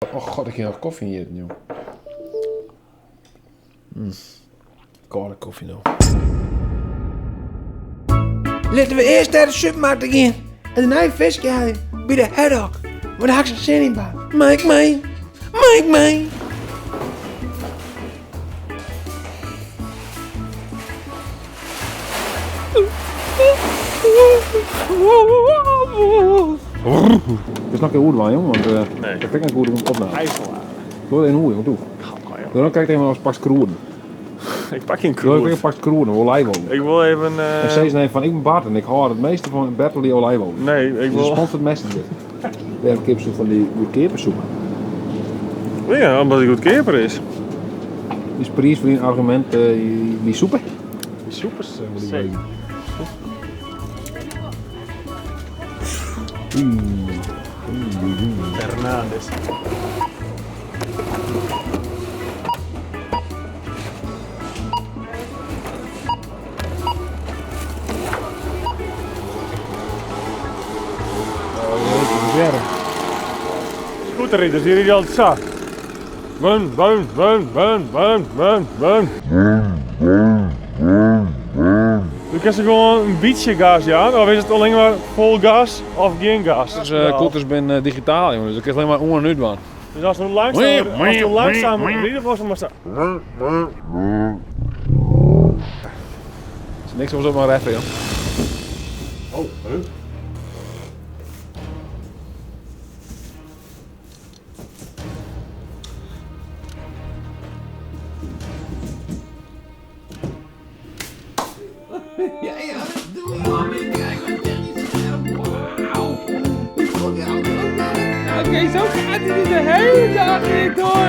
Oh god, ik heb nog koffie hier, joh. Koude koffie nou. Laten we eerst naar de supermarkt gaan en een nieuw visje halen bij de Haddock. Want daar heb ik zo'n zin in bij. Maak mee. Maak mee. Het is nog geen oerwaan, jongen, want Nee. ik vind een goede opname. IJsselaar. Doe een oer, jongen, doe. Dan kijk even als pas kroeren. Ik pak geen Doe kroes. even pas kroeren, olijfolie. Ik wil even... En steeds neemt van, ik ben Bart en ik hou het meeste van Bertel olijfolie. Nee, ik Dus wil... sponsor het meeste dit. We hebben kipsoep van die kepersoep. Ja, omdat hij goed keper is. Die is prijs voor die argument, die soepen. Super Fernandes. Scooterrijders, die rijden altijd zo. Bun, bun, bun, bun, bun, bun, bun. Dan kan ze gewoon een beetje gas aan, of is het alleen maar vol gas of geen gas? Dus koeters ben digitaal, jongen, dus ik krijg alleen maar oor en uit van. Dus als we langzaam rijden, was het maar zo. Het is niks om zo maar even, joh. Oh, huh? Oké, zo gaat hij de hele dag niet door.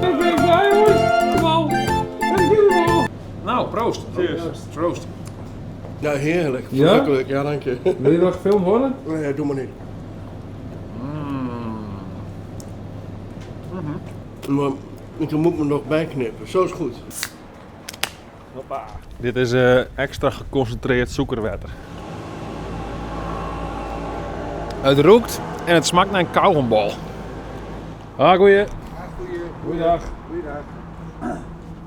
Ik ben blij, jongens. Kom. Nou, proost. Cheers. Proost. Ja, heerlijk. Ja? Verrukkelijk. Ja, dank je. Wil je nog gefilmd worden? Nee, doe maar niet. Maar ik moet me nog bijknippen. Zo is goed. Hoppa. Dit is extra geconcentreerd zoekerwater. Het roekt en het smaakt naar een kauwgombal. Ah, goeie. Goeiedag. Goeiedag.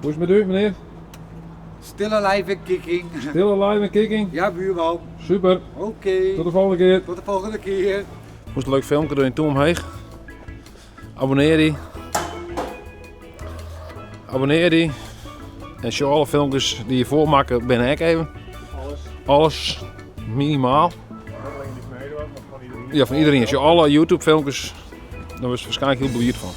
Hoe is het met u, meneer? Stille live kicking. Stille live en kicking? Ja, buurman. Super. Oké. Tot de volgende keer. Tot de volgende keer. Moest een leuk filmpje doen in Toe omheen. Abonneer die. Abonneer die. En show alle filmpjes die je voormaken binnen ik even. Alles. Minimaal. Ja, van iedereen. Als je alle YouTube filmpjes, dan was het waarschijnlijk heel benieuwd van.